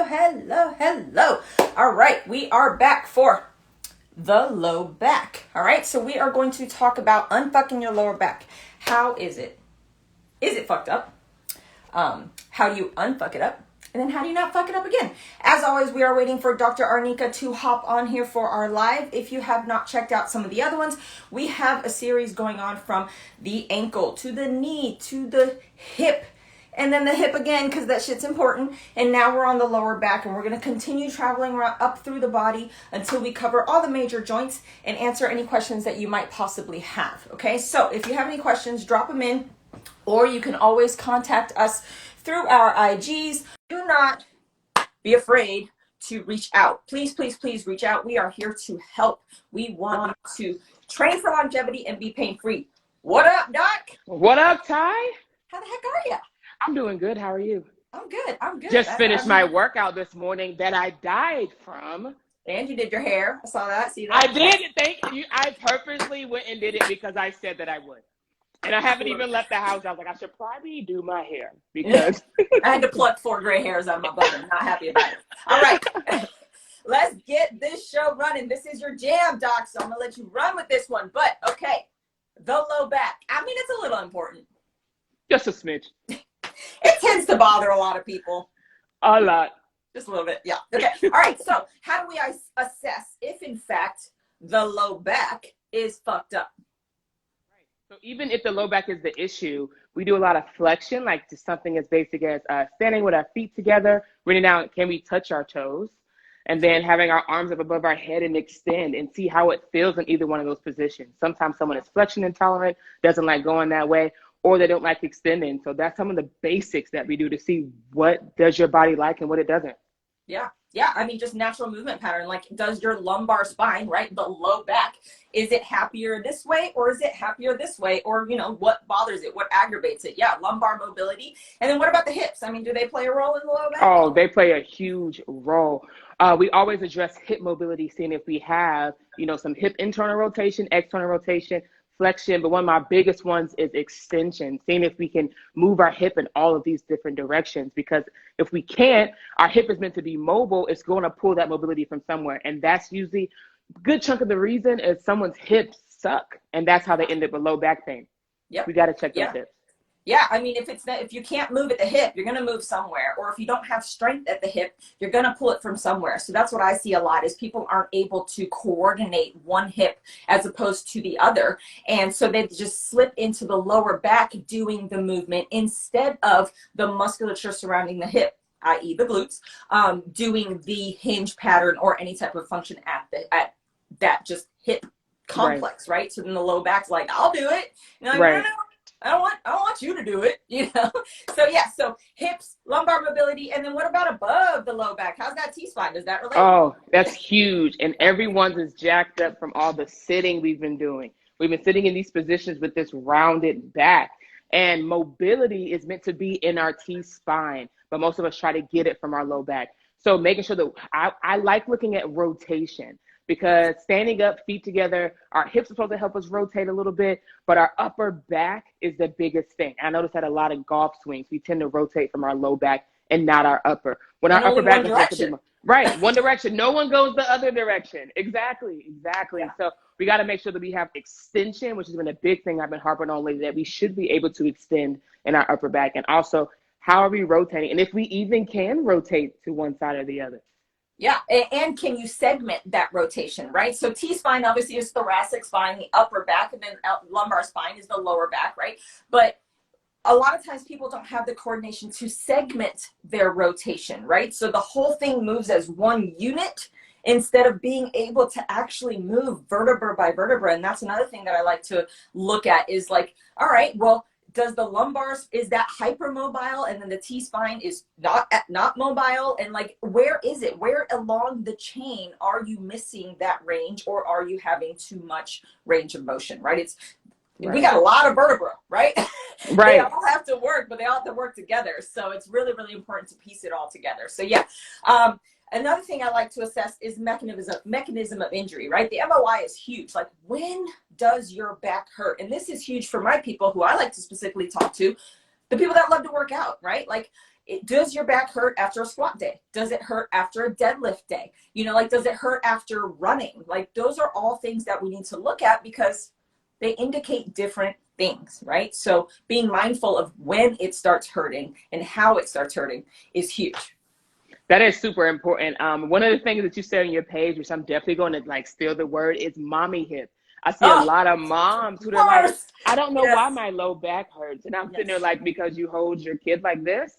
hello. All right, we are back for the low back. All right, so we are going to talk about unfucking your lower back. How is it? Is it fucked up? How do you unfuck it up? And then how do you not fuck it up again? As always, we are waiting for Dr. Arnika to hop on here for our live. If you have not checked out some of the other ones, we have a series going on from the ankle to the knee to the hip. And then the hip again, because that shit's important. And now we're on the lower back, and we're going to continue traveling up through the body until we cover all the major joints and answer any questions that you might possibly have. Okay, so if you have any questions, drop them in, or you can always contact us through our IGs. Do not be afraid to reach out. Please, please, please reach out. We are here to help. We want to train for longevity and be pain-free. What up, Doc? What up, Ty? How the heck are you? I'm doing good. How are you? I'm good. Just finished my workout this morning that I died from. And you did your hair. I saw that. See that? I did. Thank you. I purposely went and did it because I said that I would. And I haven't even left the house. I was like, I should probably do my hair because I had to pluck 4 gray hairs out of my butt. I'm not happy about it. All right. Let's get this show running. This is your jam, Doc. So I'm going to let you run with this one. But, okay, the low back. I mean, it's a little important. Just a smidge. It tends to bother a lot of people. A lot. Just a little bit. Yeah. Okay. All right. So how do we assess if, in fact, the low back is fucked up? So even if the low back is the issue, we do a lot of flexion, like just something as basic as standing with our feet together, writing down, can we touch our toes? And then having our arms up above our head and extend and see how it feels in either one of those positions. Sometimes someone is flexion intolerant, doesn't like going that way, or they don't like extending. So that's some of the basics that we do to see what does your body like and what it doesn't. Yeah. Yeah. I mean, just natural movement pattern. Like, does your lumbar spine, right, the low back, is it happier this way or is it happier this way? Or, you know, what bothers it? What aggravates it? Yeah. Lumbar mobility. And then what about the hips? I mean, do they play a role in the low back? Oh, they play a huge role. We always address hip mobility, seeing if we have, you know, some hip internal rotation, external rotation, flexion, but one of my biggest ones is extension, seeing if we can move our hip in all of these different directions, because if we can't, our hip is meant to be mobile. It's going to pull that mobility from somewhere. And that's usually a good chunk of the reason is someone's hips suck. And that's how they end up with low back pain. Yeah. We got to check those hips. Yeah, I mean, if you can't move at the hip, you're going to move somewhere. Or if you don't have strength at the hip, you're going to pull it from somewhere. So that's what I see a lot is people aren't able to coordinate one hip as opposed to the other. And so they just slip into the lower back doing the movement instead of the musculature surrounding the hip, i.e. the glutes, doing the hinge pattern or any type of function at that just hip complex, right? So then the low back's like, I'll do it. And I'm like, no. I don't want you to do it, you know? So yeah, so hips, lumbar mobility, and then what about above the low back? How's that T-spine? Does that relate? Oh, that's huge. And everyone's is jacked up from all the sitting we've been doing. We've been sitting in these positions with this rounded back. And mobility is meant to be in our T-spine, but most of us try to get it from our low back. So making sure that I like looking at rotation. Because standing up, feet together, our hips are supposed to help us rotate a little bit, but our upper back is the biggest thing. I noticed that a lot of golf swings, we tend to rotate from our low back and not our upper. When our upper back is supposed to be right, one direction. No one goes the other direction. Exactly. Yeah. So we got to make sure that we have extension, which has been a big thing I've been harping on lately, that we should be able to extend in our upper back. And also, how are we rotating? And if we even can rotate to one side or the other. Yeah, and can you segment that rotation, right? So T-spine obviously is thoracic spine, the upper back, and then lumbar spine is the lower back, right? But a lot of times people don't have the coordination to segment their rotation, right? So the whole thing moves as one unit instead of being able to actually move vertebra by vertebra. And that's another thing that I like to look at is like, all right, well, does the lumbar, is that hypermobile, and then the T-spine is not mobile? And like, where is it? Where along the chain are you missing that range, or are you having too much range of motion, right? We got a lot of vertebra, right? Right. They all have to work, but they all have to work together. So it's really, really important to piece it all together. So yeah. Another thing I like to assess is mechanism of injury, right? The MOI is huge. Like, when does your back hurt? And this is huge for my people who I like to specifically talk to, the people that love to work out, right? Like, Does your back hurt after a squat day? Does it hurt after a deadlift day? You know, like, does it hurt after running? Like, those are all things that we need to look at because they indicate different things, right? So being mindful of when it starts hurting and how it starts hurting is huge. That is super important. One of the things that you said on your page, which I'm definitely going to like steal the word, is mommy hip. I see a lot of moms who are like, I don't know why my low back hurts. And I'm sitting there like, because you hold your kid like this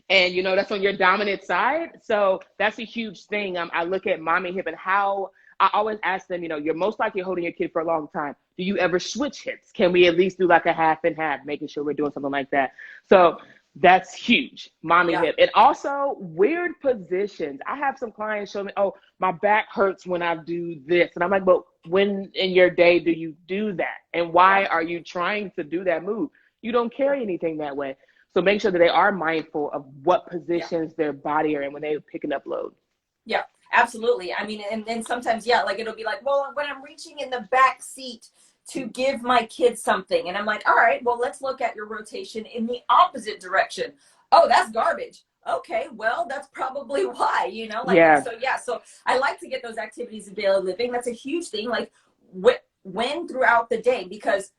and you know, that's on your dominant side. So that's a huge thing. I look at mommy hip and how I always ask them, you know, you're most likely holding your kid for a long time. Do you ever switch hips? Can we at least do like a half and half, making sure we're doing something like that? So that's huge, mommy hip. And also weird positions. I have some clients show me, oh, my back hurts when I do this. And I'm like, but when in your day do you do that? And why are you trying to do that move? You don't carry anything that way. So make sure that they are mindful of what positions their body are in when they're picking up load. Yeah, absolutely. I mean, and then sometimes, like, it'll be like, well, when I'm reaching in the back seat to give my kid something. And I'm like, all right, well, let's look at your rotation in the opposite direction. Oh, that's garbage. Okay, well, that's probably why, you know, like, so I like to get those activities of daily living. That's a huge thing. Like when throughout the day, because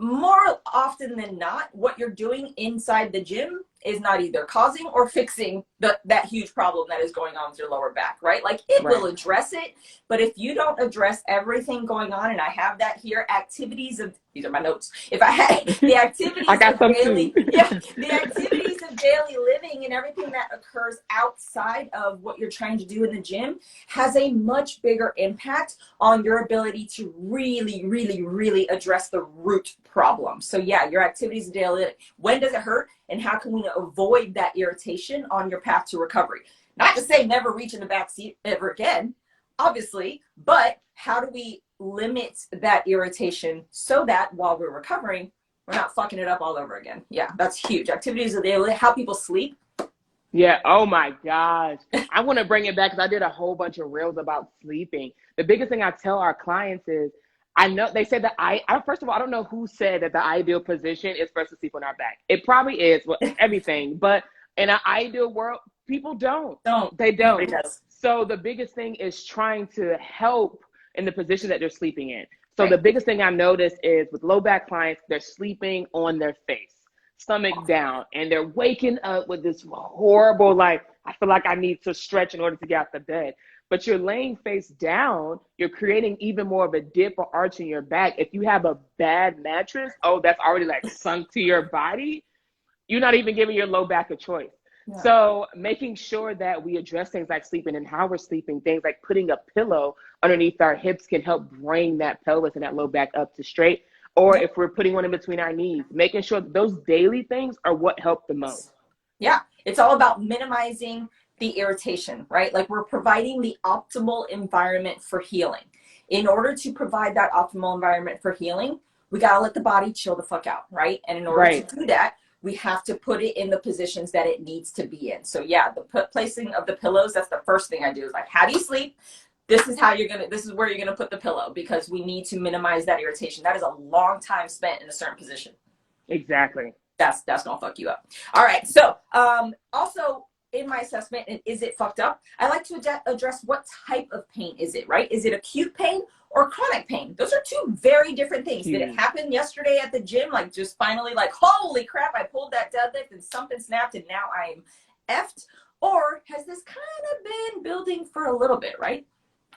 more often than not, what you're doing inside the gym is not either causing or fixing that huge problem that is going on with your lower back, right? Like it will address it, but if you don't address everything going on, and I have that here, these are my notes. If I had the activities I got of some daily, too. the activities of daily living and everything that occurs outside of what you're trying to do in the gym has a much bigger impact on your ability to really, really, really address the root problem. So your activities of daily living. When does it hurt? And how can we avoid that irritation on your path to recovery? Not to say never reach in the back seat ever again, obviously, but how do we limit that irritation so that while we're recovering, we're not fucking it up all over again? Yeah, that's huge. Activities of daily, how people sleep. Yeah. Oh my gosh. I want to bring it back because I did a whole bunch of reels about sleeping. The biggest thing I tell our clients is, I know they said that first of all, I don't know who said that the ideal position is for us to sleep on our back. It probably is everything, but in an ideal world, people don't. They don't. So the biggest thing is trying to help in the position that they're sleeping in. So the biggest thing I noticed is with low back clients, they're sleeping on their face, stomach down, and they're waking up with this horrible, like, I feel like I need to stretch in order to get out the bed. But you're laying face down, you're creating even more of a dip or arch in your back. If you have a bad mattress, that's already like sunk to your body, you're not even giving your low back a choice. Yeah. So making sure that we address things like sleeping and how we're sleeping, things like putting a pillow underneath our hips can help bring that pelvis and that low back up to straight. Or if we're putting one in between our knees, making sure those daily things are what help the most. Yeah, it's all about minimizing the irritation, right? Like we're providing the optimal environment for healing. In order to provide that optimal environment for healing, we got to let the body chill the fuck out, right? And in order to do that, we have to put it in the positions that it needs to be in. So the placing of the pillows, that's the first thing I do is like, how do you sleep? This is where you're going to put the pillow because we need to minimize that irritation. That is a long time spent in a certain position. Exactly. That's going to fuck you up. All right. So also, in my assessment, and is it fucked up? I like to address what type of pain is it, right? Is it acute pain or chronic pain? Those are two very different things. Did it happen yesterday at the gym? Like just finally like, holy crap, I pulled that deadlift and something snapped and now I'm effed? Or has this kind of been building for a little bit, right?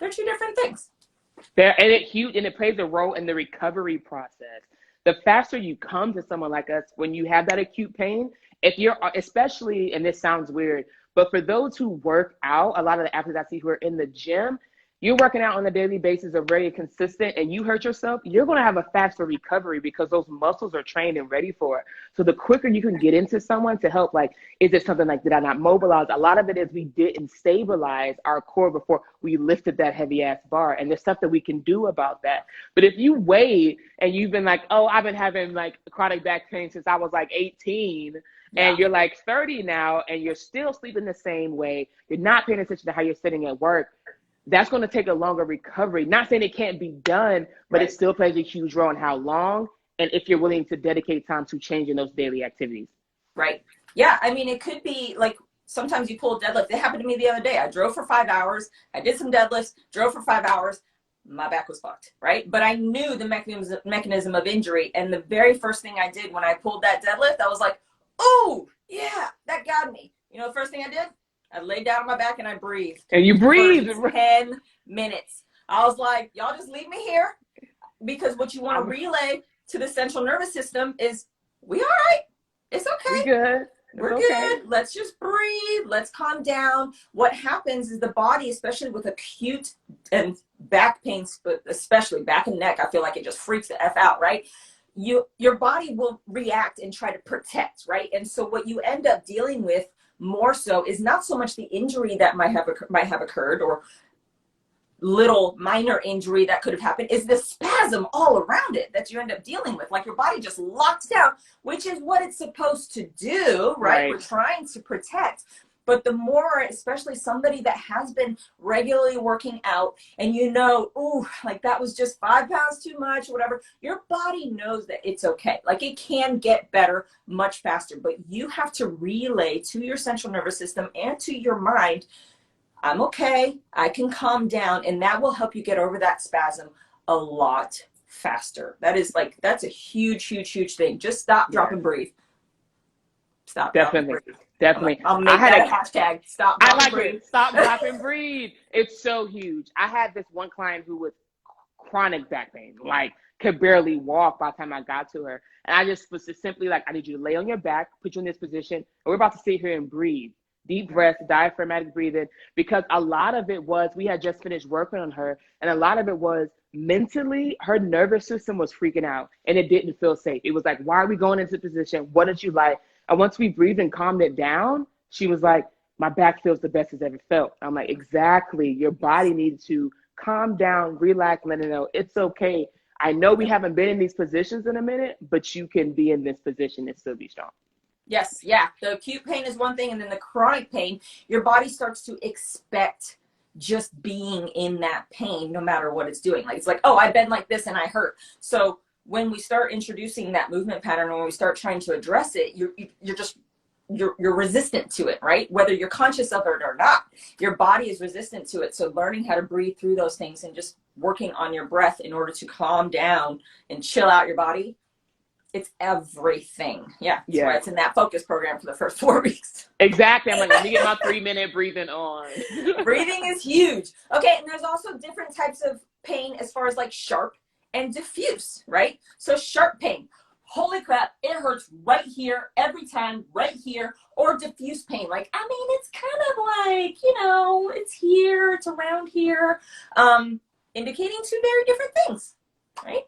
They're two different things. And it plays a role in the recovery process. The faster you come to someone like us when you have that acute pain, if you're, especially, and this sounds weird, but for those who work out, a lot of the athletes I see who are in the gym, you're working out on a daily basis, are very consistent, and you hurt yourself, you're going to have a faster recovery because those muscles are trained and ready for it. So the quicker you can get into someone to help, like, is it something like, did I not mobilize? A lot of it is we didn't stabilize our core before we lifted that heavy ass bar. And there's stuff that we can do about that. But if you wait and you've been like, oh, I've been having like chronic back pain since I was like 18, and you're like 30 now, and you're still sleeping the same way, you're not paying attention to how you're sitting at work, that's going to take a longer recovery. Not saying it can't be done, but it still plays a huge role in how long and if you're willing to dedicate time to changing those daily activities. Right. Yeah, I mean, it could be like sometimes you pull a deadlift. It happened to me the other day. I drove for 5 hours. I did some deadlifts, drove for 5 hours. My back was fucked, right? But I knew the mechanism of injury. And the very first thing I did when I pulled that deadlift, I was like, oh, yeah, that got me. You know, the first thing I did? I laid down on my back and I breathed And you for breathe. 10 minutes. I was like, y'all just leave me here, because what you want to relay to the central nervous system is, we all right. It's We okay. good. It's We're okay. good. Let's just breathe. Let's calm down. What happens is the body, especially with acute and back pain, especially back and neck, I feel like it just freaks the F out, right? Your body will react and try to protect, right? And so what you end up dealing with more so is not so much the injury that might have occurred, or little minor injury that could have happened, is the spasm all around it that you end up dealing with. Like your body just locks down, which is what it's supposed to do, right? We're trying to protect. But the more, especially somebody that has been regularly working out and you know, ooh, like that was just 5 pounds too much, whatever, your body knows that it's okay. Like it can get better much faster, but you have to relay to your central nervous system and to your mind, I'm okay, I can calm down, and that will help you get over that spasm a lot faster. That's a huge, huge, huge thing. Just stop, drop, and breathe. Stop, drop, and breathe. Definitely. I'll make that a hashtag. Stop, drop, and breathe. Stop, drop, and breathe. It's so huge. I had this one client who was chronic back pain, like could barely walk by the time I got to her. And I just was just simply like, I need you to lay on your back, put you in this position, and we're about to sit here and breathe. Deep breath, diaphragmatic breathing, because a lot of it was, we had just finished working on her, and a lot of it was mentally, her nervous system was freaking out, and it didn't feel safe. It was like, why are we going into position? What did you like? And once we breathed and calmed it down, she was like, my back feels the best it's ever felt. I'm like, exactly. Your body needs to calm down, relax, let it know it's okay. I know we haven't been in these positions in a minute, but you can be in this position and still be strong. Yes, yeah. The acute pain is one thing, and then the chronic pain, your body starts to expect just being in that pain no matter what it's doing. Like it's like, oh, I've been like this and I hurt. So when we start introducing that movement pattern, or when we start trying to address it, you're resistant to it, right? Whether you're conscious of it or not, your body is resistant to it. So learning how to breathe through those things and just working on your breath in order to calm down and chill out your body, it's everything. Yeah. That's why it's in that focus program for the first 4 weeks. Exactly. I'm like, let me get my 3-minute breathing on. Breathing is huge. Okay. And there's also different types of pain as far as like sharp and diffuse, right? So sharp pain, holy crap, it hurts right here every time, right here. Or diffuse pain, like, I mean, it's kind of like, you know, it's here, it's around here, indicating two very different things, right?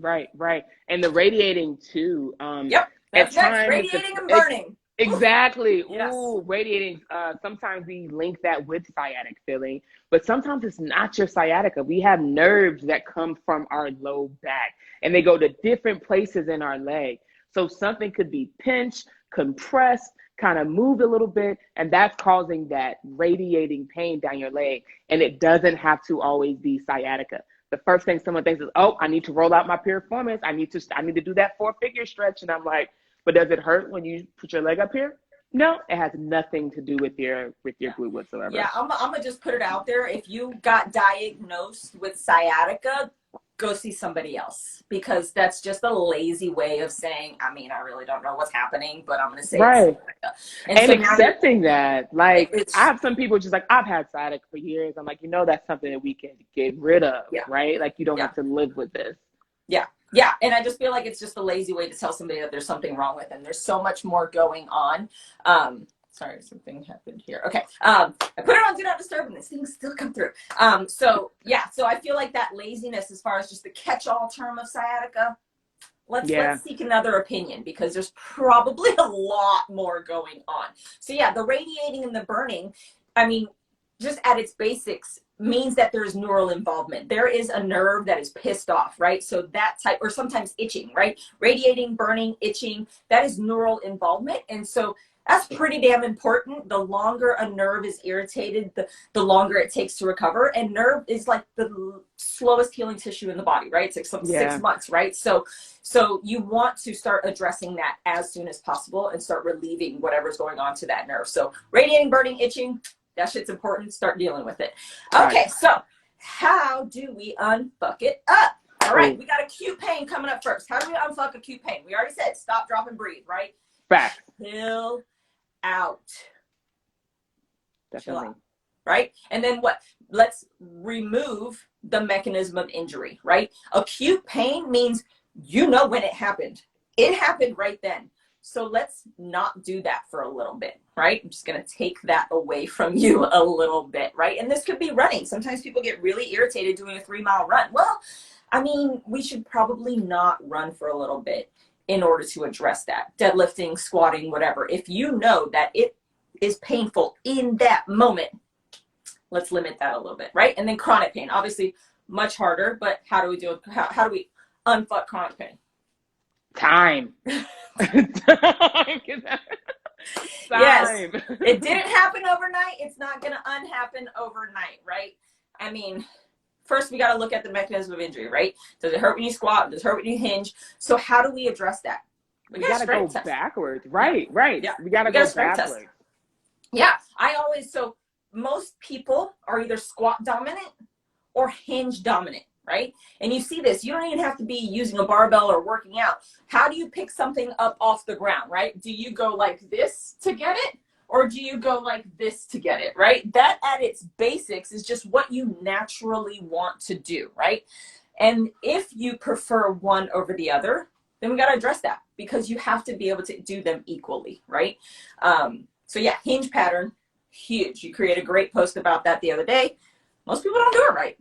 Right. And the radiating too. Yep. That's next. Radiating and burning. Exactly. Yes. Ooh, radiating. Sometimes we link that with sciatic feeling, but sometimes it's not your sciatica. We have nerves that come from our low back, and they go to different places in our leg. So something could be pinched, compressed, kind of moved a little bit, and that's causing that radiating pain down your leg. And it doesn't have to always be sciatica. The first thing someone thinks is, oh, I need to roll out my piriformis. I need to do that 4-figure stretch. And I'm like, but does it hurt when you put your leg up here? No, it has nothing to do with your glute whatsoever. Yeah, I'm gonna just put it out there. If you got diagnosed with sciatica, go see somebody else, because that's just a lazy way of saying, I mean, I really don't know what's happening, but I'm going to say right. And so accepting now, that, like, I have some people just like, I've had sciatica for years. I'm like, that's something that we can get rid of, right? Like, you don't have to live with this. Yeah. And I just feel like it's just a lazy way to tell somebody that there's something wrong with them. There's so much more going on. Sorry, something happened here. Okay. I put it on Do Not Disturb and this thing still come through. So I feel like that laziness, as far as just the catch-all term of sciatica, let's seek another opinion, because there's probably a lot more going on. So yeah, the radiating and the burning, I mean, just at its basics, means that there's neural involvement. There is a nerve that is pissed off, right? So that type, or sometimes itching, right? Radiating, burning, itching, that is neural involvement. And so That's pretty damn important. The longer a nerve is irritated, the longer it takes to recover. And nerve is like the slowest healing tissue in the body, right? It's like some Yeah. 6 months, right? So you want to start addressing that as soon as possible and start relieving whatever's going on to that nerve. So radiating, burning, itching, that shit's important. Start dealing with it. Okay, Right. so how do we unfuck it up? All right, Oh, we got acute pain coming up first. How do we unfuck acute pain? We already said stop, drop, and breathe, right? facts. Chill out. Chill Definitely. out. Right? And then what? Let's remove the mechanism of injury, right? Acute pain means you know when it happened. It happened right then. So let's not do that for a little bit, right? I'm just going to take that away from you a little bit, right? And this could be running. Sometimes people get really irritated doing a 3-mile run. Well, I mean, we should probably not run for a little bit in order to address that. Deadlifting, squatting, whatever. If you know that it is painful in that moment, let's limit that a little bit, right? And then chronic pain, obviously much harder, but how do we do it? How do we unfuck chronic pain? Time. Yes, Time. it didn't happen overnight. It's not going to unhappen overnight, right? I mean, first we got to look at the mechanism of injury, right? Does it hurt when you squat? Does it hurt when you hinge? So how do we address that? We gotta go test. backwards. Right, right. Yeah. We gotta go strength backwards. test. Yeah, so most people are either squat dominant or hinge dominant, right? And you see this, you don't even have to be using a barbell or working out. How do you pick something up off the ground, right? Do you go like this to get it? Or do you go like this to get it, right? That at its basics is just what you naturally want to do, right? And if you prefer one over the other, then we got to address that because you have to be able to do them equally, right? So yeah, hinge pattern, huge. You created a great post about that the other day. Most people don't do it right.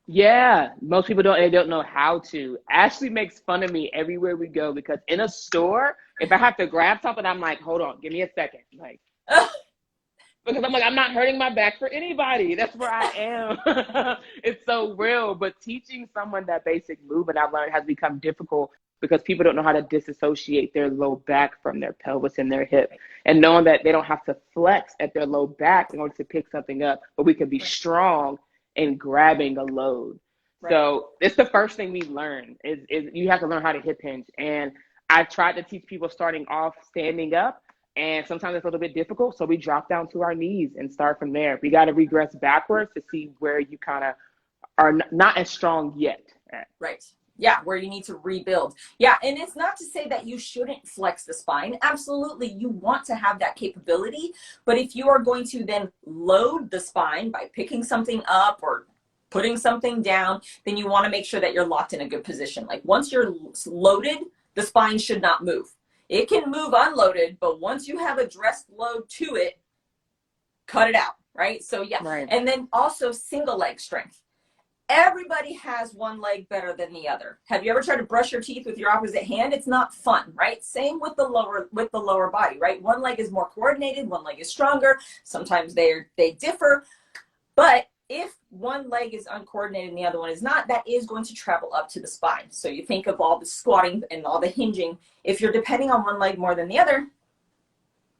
Yeah, most people don't. They don't know how to. Ashley makes fun of me everywhere we go because in a store, if I have to grab something, I'm like, hold on, give me a second, like because I'm like, I'm not hurting my back for anybody. That's where I am. It's so real. But teaching someone that basic movement I've learned has become difficult because people don't know how to disassociate their low back from their pelvis and their hip. And knowing that they don't have to flex at their low back in order to pick something up, but we can be strong in grabbing a load. Right. So it's the first thing we learn is you have to learn how to hip hinge. And I tried to teach people starting off standing up. And sometimes it's a little bit difficult. So we drop down to our knees and start from there. We got to regress backwards to see where you kind of are not as strong yet. Right. Yeah, where you need to rebuild. Yeah, and it's not to say that you shouldn't flex the spine. Absolutely, you want to have that capability. But if you are going to then load the spine by picking something up or putting something down, then you want to make sure that you're locked in a good position. Like once you're loaded, the spine should not move. It can move unloaded, but once you have addressed load to it, cut it out, right? So yeah. Right. And then also single leg strength. Everybody has one leg better than the other. Have you ever tried to brush your teeth with your opposite hand? It's not fun, right? Same with the lower body, right? One leg is more coordinated, one leg is stronger. Sometimes they differ. But if one leg is uncoordinated and the other one is not, that is going to travel up to the spine. So you think of all the squatting and all the hinging. If you're depending on one leg more than the other,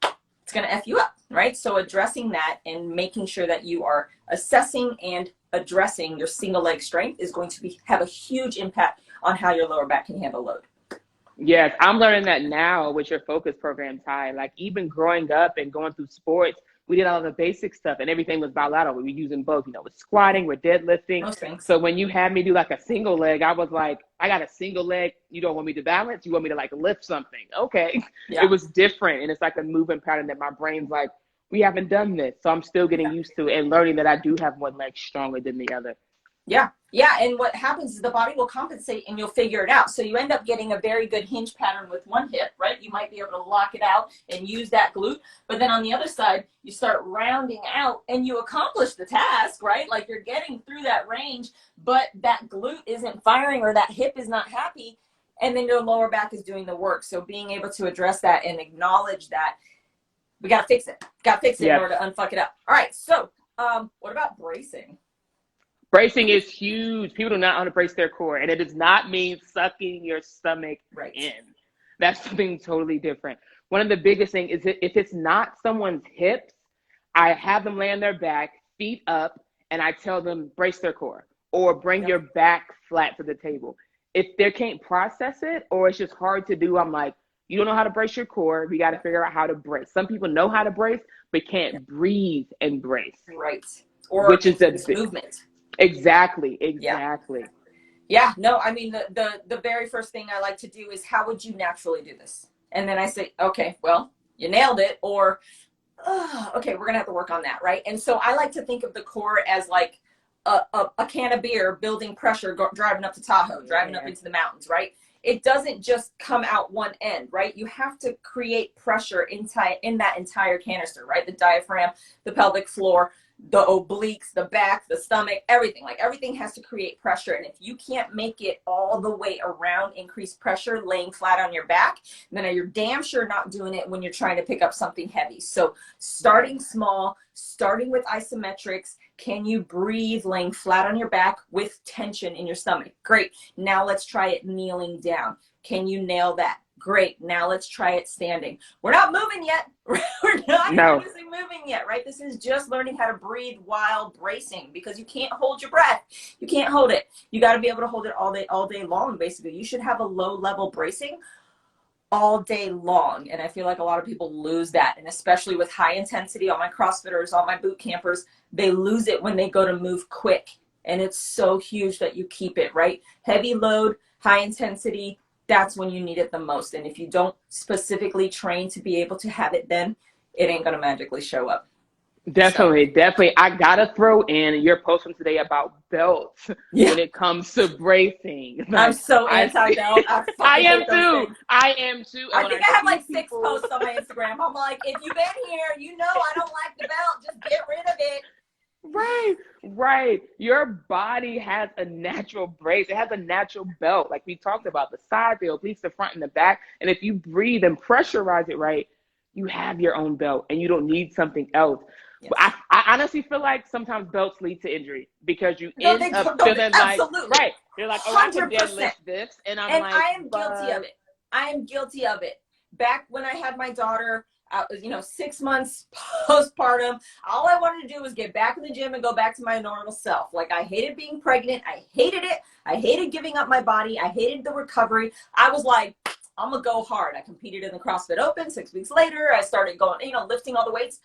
it's going to F you up, right? So addressing that and making sure that you are assessing and addressing your single leg strength is going to have a huge impact on how your lower back can handle load. Yes, I'm learning that now with your focus program, Ty. Like even growing up and going through sports, we did all the basic stuff and everything was bilateral. We were using both, with squatting, with deadlifting. So when you had me do like a single leg, I was like, I got a single leg. You don't want me to balance. You want me to like lift something. Okay. Yeah. It was different. And it's like a movement pattern that my brain's like, we haven't done this. So I'm still getting used to it and learning that I do have one leg stronger than the other. Yeah. Yeah. And what happens is the body will compensate and you'll figure it out. So you end up getting a very good hinge pattern with one hip, right? You might be able to lock it out and use that glute. But then on the other side, you start rounding out and you accomplish the task, right? Like you're getting through that range, but that glute isn't firing or that hip is not happy. And then your lower back is doing the work. So being able to address that and acknowledge that we got to fix it. Got to fix it in order to unfuck it up. All right. So what about bracing? Bracing is huge. People do not want to brace their core, and it does not mean sucking your stomach in. That's something totally different. One of the biggest things is that if it's not someone's hips, I have them lay on their back, feet up, and I tell them brace their core or bring your back flat to the table. If they can't process it or it's just hard to do, I'm like, you don't know how to brace your core. We got to figure out how to brace. Some people know how to brace, but can't breathe and brace. Right. Or which is increase movement. Exactly. Yeah, no, I mean, the very first thing I like to do is, how would you naturally do this? And then I say, okay, well, you nailed it. Or, okay, we're going to have to work on that, right? And so I like to think of the core as like a can of beer building pressure, driving up to Tahoe, driving up into the mountains, right? It doesn't just come out one end, right? You have to create pressure in that entire canister, right? The diaphragm, the pelvic floor, the obliques, the back, the stomach, everything. Like, everything has to create pressure. And if you can't make it all the way around, increase pressure, laying flat on your back, then you're damn sure not doing it when you're trying to pick up something heavy. So starting small, starting with isometrics. Can you breathe laying flat on your back with tension in your stomach? Great. Now let's try it kneeling down. Can you nail that? Great. Now let's try it standing. We're not moving yet. We're not introducing moving yet, right? This is just learning how to breathe while bracing, because you can't hold your breath. You can't hold it. You got to be able to hold it all day long, basically. You should have a low level bracing all day long. And I feel like a lot of people lose that. And especially with high intensity, all my CrossFitters, all my boot campers, they lose it when they go to move quick. And it's so huge that you keep it, right? Heavy load, high intensity, that's when you need it the most. And if you don't specifically train to be able to have it, then it ain't gonna magically show up. Definitely. I gotta throw in your post from today about belts when it comes to bracing. Like, I'm so anti-belt. I am too. I think I have like 6 posts on my Instagram. I'm like, if you've been here, you know I don't like the belt. Just get rid of it. Right. Your body has a natural brace. It has a natural belt. Like we talked about, the side, the obliques, the front and the back. And if you breathe and pressurize it right, you have your own belt and you don't need something else. Yes. But I honestly feel like sometimes belts lead to injury because you end up feeling like, right. You're like, oh, 100%. I can deadlift this. And I am guilty of it. I am guilty of it. Back when I had my daughter, 6 months postpartum, all I wanted to do was get back in the gym and go back to my normal self. Like, I hated being pregnant. I hated it. I hated giving up my body. I hated the recovery. I was like, I'm going to go hard. I competed in the CrossFit Open. 6 weeks later, I started going, lifting all the weights.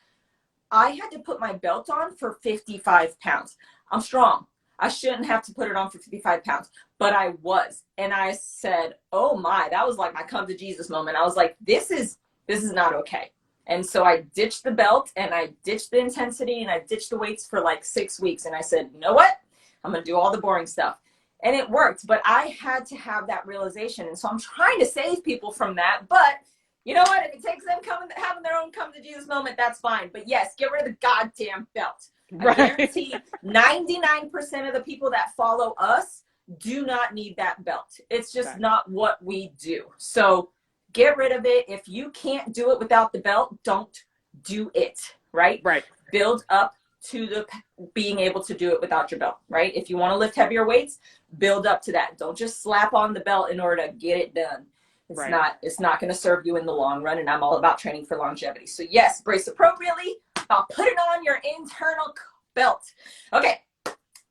I had to put my belt on for 55 pounds. I'm strong. I shouldn't have to put it on for 55 pounds, but I was. And I said, oh my, that was like my come to Jesus moment. I was like, this is not okay. And so I ditched the belt and I ditched the intensity and I ditched the weights for like 6 weeks. And I said, you know what? I'm going to do all the boring stuff. And it worked, but I had to have that realization. And so I'm trying to save people from that. But you know what? If it takes them having their own come to Jesus moment, that's fine. But yes, get rid of the goddamn belt. I guarantee 99% of the people that follow us do not need that belt. It's just not what we do. So get rid of it. If you can't do it without the belt, don't do it, right? Build up to the being able to do it without your belt, right? If you want to lift heavier weights, build up to that. Don't just slap on the belt in order to get it done. It's not going to serve you in the long run, and I'm all about training for longevity. So yes, brace appropriately. I'll put it on your internal belt. Okay,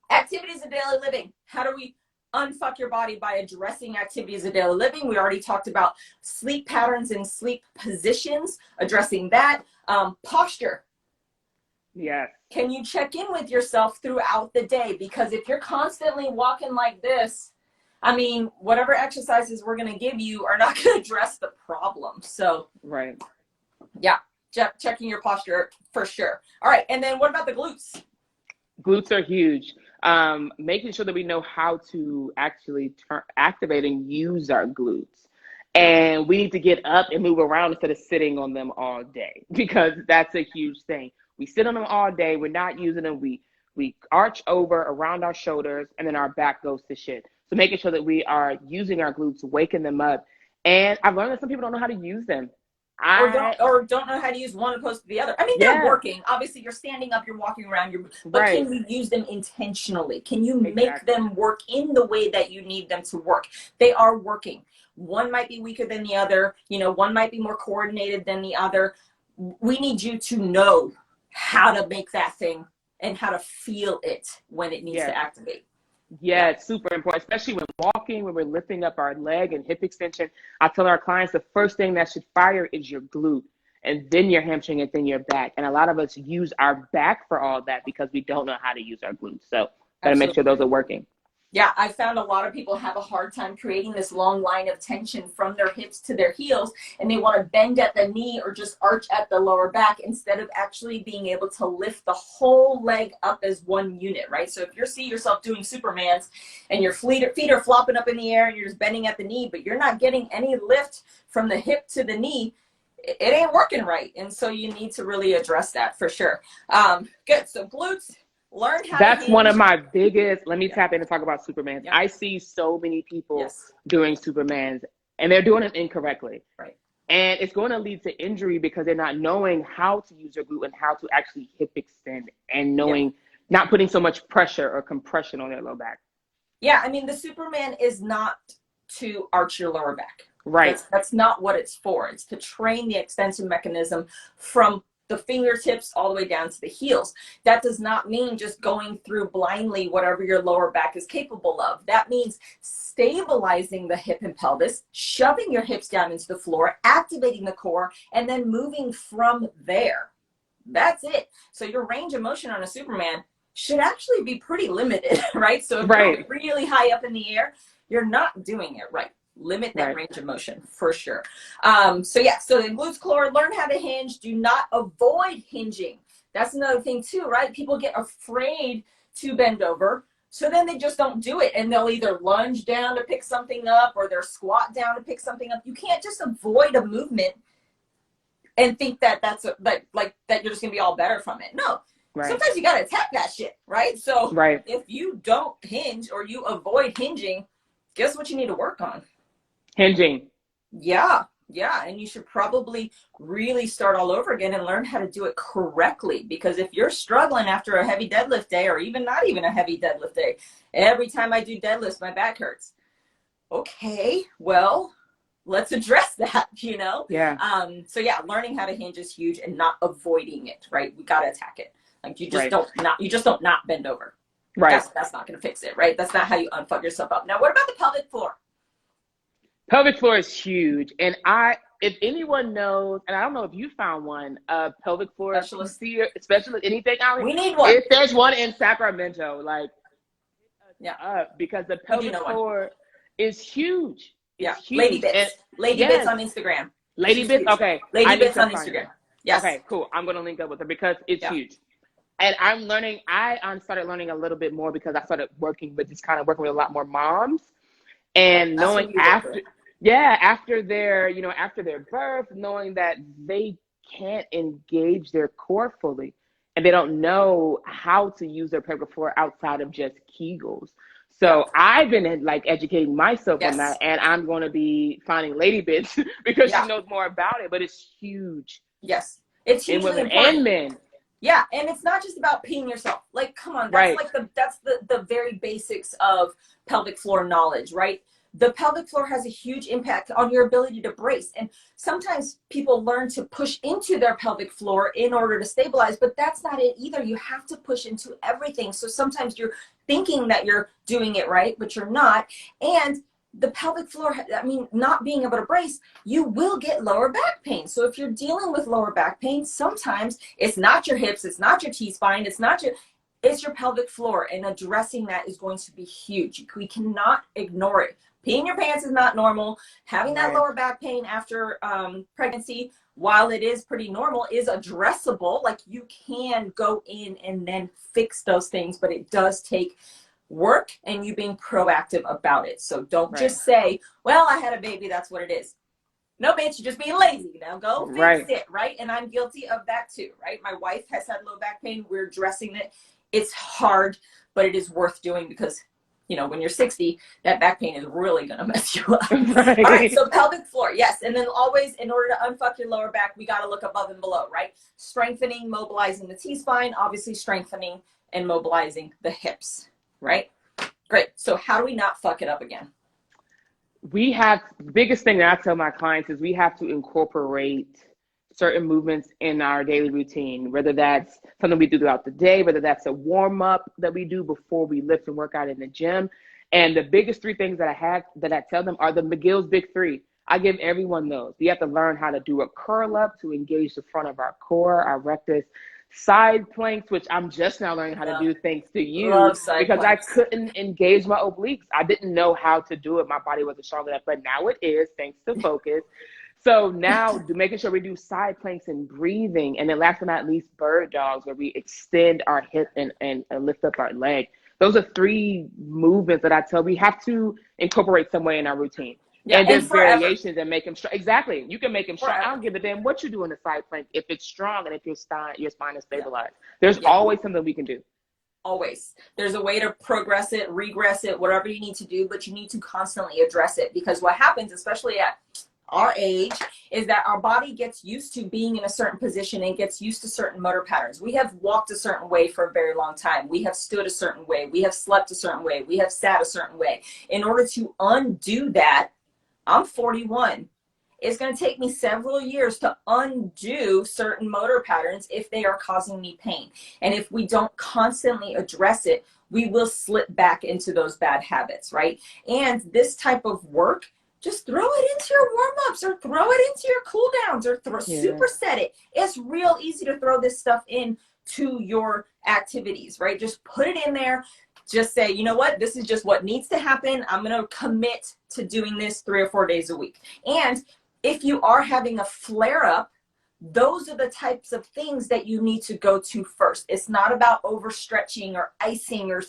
activities of daily living. How do we unfuck your body by addressing activities of daily living? We already talked about sleep patterns and sleep positions, addressing that. Posture. Yes. Can you check in with yourself throughout the day? Because if you're constantly walking like this, I mean, whatever exercises we're going to give you are not going to address the problem. So, yeah, checking your posture for sure. All right. And then what about the glutes? Glutes are huge. Making sure that we know how to actually activate and use our glutes. And we need to get up and move around instead of sitting on them all day, because that's a huge thing. We sit on them all day. We're not using them. We arch over around our shoulders, and then our back goes to shit. So making sure that we are using our glutes, waking them up. And I've learned that some people don't know how to use them. I or don't know how to use one opposed to the other. I mean, they're yeah, working. Obviously, you're standing up, you're walking around, but right, can you use them intentionally? Can you make exactly. them work in the way that you need them to work? They are working. One might be weaker than the other. You know, one might be more coordinated than the other. We need you to know how to make that thing and how to feel it when it needs Yes. to activate. Yeah, Yeah, it's super important, especially when walking, when we're lifting up our leg and hip extension. I tell our clients the first thing that should fire is your glute, and then your hamstring, and then your back. And a lot of us use our back for all that because we don't know how to use our glutes. So, gotta make sure absolutely. those are working. Yeah, I found a lot of people have a hard time creating this long line of tension from their hips to their heels, and they want to bend at the knee or just arch at the lower back instead of actually being able to lift the whole leg up as one unit, right? So if you see yourself doing Supermans and your feet are flopping up in the air and you're just bending at the knee, but you're not getting any lift from the hip to the knee, it ain't working right. And so you need to really address that for sure. Good. So glutes, learn how to That's one of hinge. my biggest. Let me Yeah. tap in and talk about Supermans. Yeah. I see so many people Yes. doing Supermans, and they're doing it incorrectly. Right. And it's going to lead to injury because they're not knowing how to use their glute and how to actually hip extend, and Yeah. knowing not putting so much pressure or compression on their low back. Yeah, I mean, the Superman is not to arch your lower back. Right. That's not what it's for. It's to train the extension mechanism from the fingertips all the way down to the heels. That does not mean just going through blindly whatever your lower back is capable of. That means stabilizing the hip and pelvis, shoving your hips down into the floor, activating the core, and then moving from there. That's it. So your range of motion on a Superman should actually be pretty limited, right? So if Right. you're really high up in the air, you're not doing it right. Limit that Right. range of motion for sure. So yeah, so the glutes core, learn how to hinge. Do not avoid hinging. That's another thing too, right? People get afraid to bend over, so then they just don't do it, and they'll either lunge down to pick something up or they'll squat down to pick something up. You can't just avoid a movement and think that that you're just gonna be all better from it. No, Right. sometimes you gotta attack that shit, right? So Right. if you don't hinge or you avoid hinging, guess what you need to work on? Hinging. Yeah, and you should probably really start all over again and learn how to do it correctly. Because if you're struggling after a heavy deadlift day, or even not even a heavy deadlift day, every time I do deadlifts, my back hurts. Okay, well, let's address that, you know? Yeah. So yeah, learning how to hinge is huge, and not avoiding it, right? We got to attack it. Like you just Right. you just don't not bend over. Right. That's not going to fix it, right? That's not how you unfuck yourself up. Now, what about the pelvic floor? Pelvic floor is huge. And if anyone knows, and I don't know if you found one, pelvic floor Specialist. PC, specialist, anything out here. We need one. If there's one in Sacramento, like, Yeah. because the pelvic floor is huge. Yeah. It's huge. Lady Bits. And Lady Bits on Instagram. Lady Bits. Okay. Lady Bits on Instagram. Yes. Okay, cool. I'm going to link up with her because it's Yeah. huge. And I'm learning, I started learning a little bit more because I started working with a lot more moms, and That's knowing after their birth, knowing that they can't engage their core fully, and they don't know how to use their pelvic floor outside of just Kegels. So I've been like educating myself on that, and I'm going to be finding Lady Bits because she knows more about it. But it's huge. Yes, it's hugely in women important. and men. Yeah, and it's not just about peeing yourself. Like, come on, that's like the very basics of pelvic floor knowledge, right? The pelvic floor has a huge impact on your ability to brace. And sometimes people learn to push into their pelvic floor in order to stabilize, but that's not it either. You have to push into everything. So sometimes you're thinking that you're doing it right, but you're not. And the pelvic floor, I mean, not being able to brace, you will get lower back pain. So if you're dealing with lower back pain, sometimes it's not your hips, it's not your T-spine, it's your pelvic floor, and addressing that is going to be huge. We cannot ignore it. Peeing your pants is not normal. Having that lower back pain after pregnancy, while it is pretty normal, is addressable. Like, you can go in and then fix those things, but it does take work and you being proactive about it. So don't just say, well, I had a baby, that's what it is. No, bitch, you're just being lazy. Now go fix it, right? And I'm guilty of that too, right? My wife has had low back pain. We're addressing it. It's hard, but it is worth doing because, you know, when you're 60, that back pain is really going to mess you up. Right. All right. So pelvic floor. Yes. And then always, in order to unfuck your lower back, we got to look above and below, right? Strengthening, mobilizing the T-spine, obviously strengthening and mobilizing the hips, right? Great. So how do we not fuck it up again? We have, the biggest thing that I tell my clients is we have to incorporate certain movements in our daily routine, whether that's something we do throughout the day, whether that's a warm up that we do before we lift and work out in the gym. And the biggest three things that I tell them are the McGill's Big Three. I give everyone those. We have to learn how to do a curl up to engage the front of our core, our rectus. Side planks, which I'm just now learning how to do thanks to you, because planks. I couldn't engage my obliques. I didn't know how to do it. My body wasn't strong enough, but now it is, thanks to focus. So now making sure we do side planks and breathing. And then last but not least, bird dogs, where we extend our hip and lift up our leg. Those are three movements that I tell we have to incorporate some way in our routine. Yeah, and there's variations and make them strong. Exactly. You can make them strong. I don't give a damn what you do in the side plank if it's strong and if your spine is stabilized. There's always something we can do. Always. There's a way to progress it, regress it, whatever you need to do, but you need to constantly address it, because what happens, especially at our age, is that our body gets used to being in a certain position and gets used to certain motor patterns. We have walked a certain way for a very long time. We have stood a certain way. We have slept a certain way. We have sat a certain way. In order to undo that, I'm 41. It's going to take me several years to undo certain motor patterns if they are causing me pain. And if we don't constantly address it, we will slip back into those bad habits, right? And this type of work, just throw it into your warm-ups or throw it into your cool-downs or superset it. It's real easy to throw this stuff in to your activities, right? Just put it in there. Just say, you know what, this is just what needs to happen. I'm going to commit to doing this 3 or 4 days a week. And if you are having a flare up, those are the types of things that you need to go to first. It's not about overstretching or icing or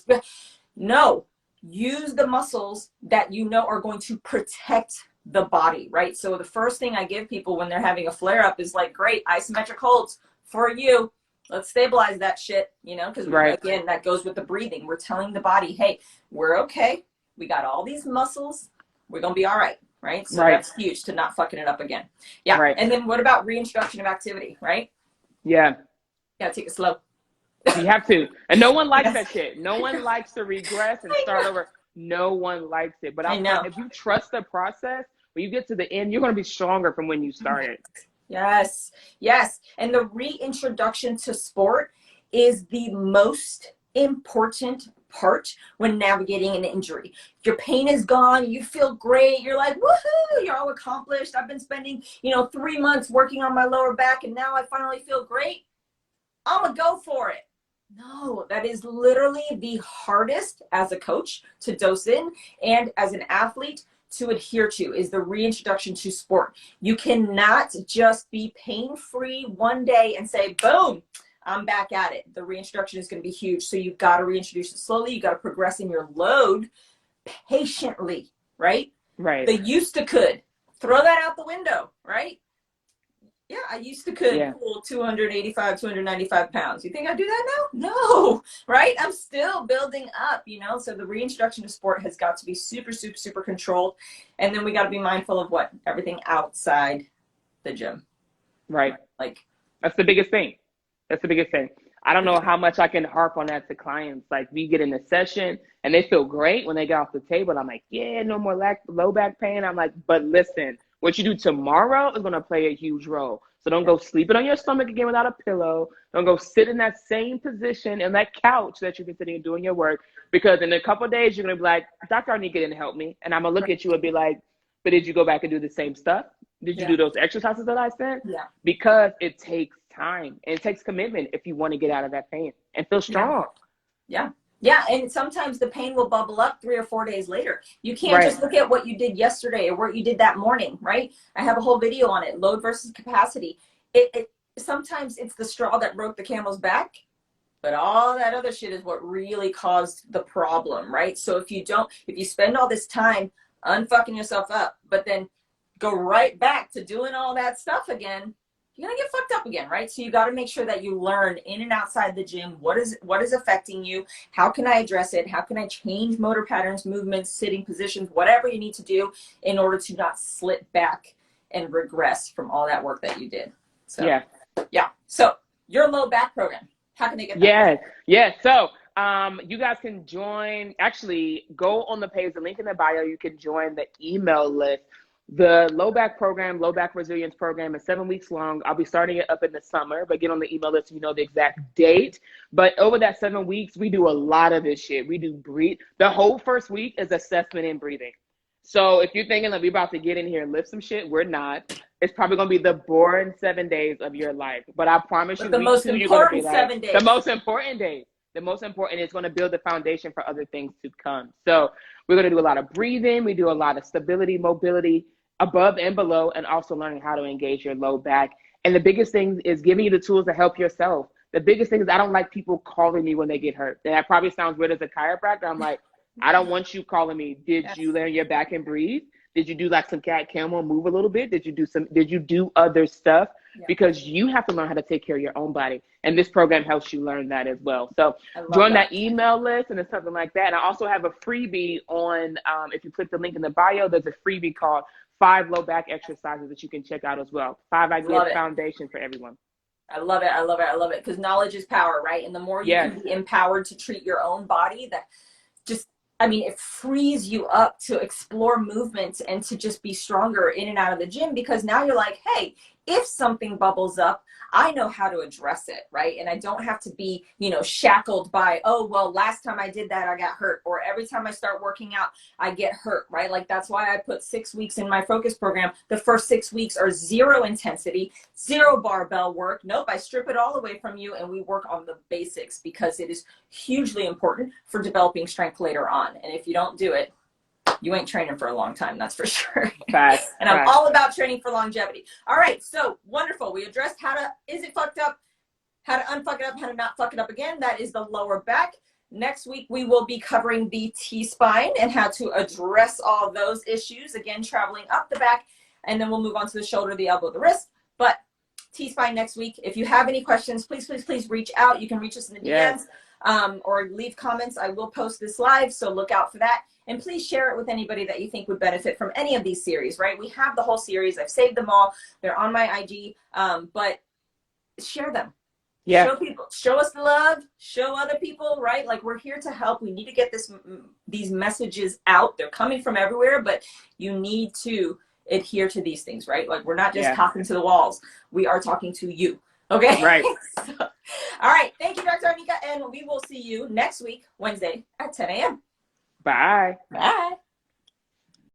no, use the muscles that you know are going to protect the body, right? So the first thing I give people when they're having a flare up is like, great, isometric holds for you. Let's stabilize that shit, you know, because again, that goes with the breathing. We're telling the body, hey, we're okay. We got all these muscles. We're going to be all right, right? So that's huge to not fucking it up again. Yeah. Right. And then what about reintroduction of activity, right? Yeah. Yeah, take it slow. You have to. And no one likes that shit. No one likes to regress and start over. No one likes it. But if you trust the process, when you get to the end, you're going to be stronger from when you started. Yes, yes. And the reintroduction to sport is the most important part when navigating an injury. Your pain is gone, you feel great, you're like, woohoo, you're all accomplished. I've been spending, 3 months working on my lower back and now I finally feel great. I'm gonna go for it. No, that is literally the hardest as a coach to dose in and as an athlete to adhere to, is the reintroduction to sport. You cannot just be pain-free one day and say, boom, I'm back at it. The reintroduction is going to be huge. So you've got to reintroduce it slowly. You've got to progress in your load patiently, right? Right. The used to could. Throw that out the window, right? Yeah, I used to could pull 285, 295 pounds. You think I do that now? No, right? I'm still building up, So the reintroduction to sport has got to be super, super, super controlled. And then we got to be mindful of what? Everything outside the gym. Right. Like, that's the biggest thing. That's the biggest thing. I don't know how much I can harp on that to clients. Like, we get in a session and they feel great when they get off the table. I'm like, yeah, no more low back pain. I'm like, but listen, what you do tomorrow is going to play a huge role. So don't go sleeping on your stomach again without a pillow. Don't go sit in that same position in that couch that you've been sitting and doing your work. Because in a couple of days, you're going to be like, Dr. Arnika didn't help me. And I'm going to look at you and be like, but did you go back and do the same stuff? Did you do those exercises that I said? Yeah. Because it takes time and it takes commitment if you want to get out of that pain and feel strong. Yeah. Yeah, and sometimes the pain will bubble up 3 or 4 days later. You can't just look at what you did yesterday or what you did that morning, right? I have a whole video on it, load versus capacity. It sometimes it's the straw that broke the camel's back, but all that other shit is what really caused the problem, right? So if you spend all this time unfucking yourself up, but then go right back to doing all that stuff again, you're gonna get fucked up again, right? So you got to make sure that you learn in and outside the gym what is affecting you. How can I address it? How can I change motor patterns, movements, sitting positions, whatever you need to do in order to not slip back and regress from all that work that you did. So yeah. So your low back program, how can they get that? Yeah. So you guys can join. Actually, go on the page, the link in the bio. You can join the email list. The low back program, low back resilience program, is 7 weeks long. I'll be starting it up in the summer, but get on the email list so you know the exact date. But over that 7 weeks, we do a lot of this shit. We do breathe. The whole first week is assessment and breathing. So if you're thinking that we're about to get in here and lift some shit, we're not. It's probably going to be the boring 7 days of your life. But I promise you, the most important 7 days. The most important days. The most important is going to build the foundation for other things to come. So we're going to do a lot of breathing. We do a lot of stability, mobility, above and below, and also learning how to engage your low back. And the biggest thing is giving you the tools to help yourself. The biggest thing is I don't like people calling me when they get hurt. And that probably sounds weird as a chiropractor. I'm like, I don't want you calling me. Did you lay on your back and breathe? Did you do like some cat camel, move a little bit? Did you do other stuff? Yeah. Because you have to learn how to take care of your own body. And this program helps you learn that as well. So join that email list and it's something like that. And I also have a freebie on, if you click the link in the bio, there's a freebie called 5 low back exercises that you can check out as well. 5 ideas foundation for everyone. I love it. I love it. I love it. Because knowledge is power, right? And the more you can be empowered to treat your own body, that just, I mean, it frees you up to explore movements and to just be stronger in and out of the gym, because now you're like, hey, if something bubbles up, I know how to address it, right? And I don't have to be, shackled by, oh, well, last time I did that, I got hurt. Or every time I start working out, I get hurt, right? Like that's why I put 6 weeks in my focus program. The first 6 weeks are 0 intensity, 0 barbell work. Nope, I strip it all away from you and we work on the basics, because it is hugely important for developing strength later on. And if you don't do it, you ain't training for a long time, that's for sure. And I'm all about training for longevity. All right, so wonderful. We addressed is it fucked up, how to unfuck it up, how to not fuck it up again. That is the lower back. Next week, we will be covering the T-spine and how to address all those issues. Again, traveling up the back, and then we'll move on to the shoulder, the elbow, the wrist. But T-spine next week. If you have any questions, please, please, please reach out. You can reach us in the DMs or leave comments. I will post this live, so look out for that. And please share it with anybody that you think would benefit from any of these series, right? We have the whole series. I've saved them all. They're on my IG, but share them. Yeah. Show people, show us the love, show other people, right? Like, we're here to help. We need to get these messages out. They're coming from everywhere, but you need to adhere to these things, right? Like, we're not just talking to the walls. We are talking to you. Okay? Right. All right. Thank you, Dr. Arnika. And we will see you next week, Wednesday at 10 a.m. Bye. Bye.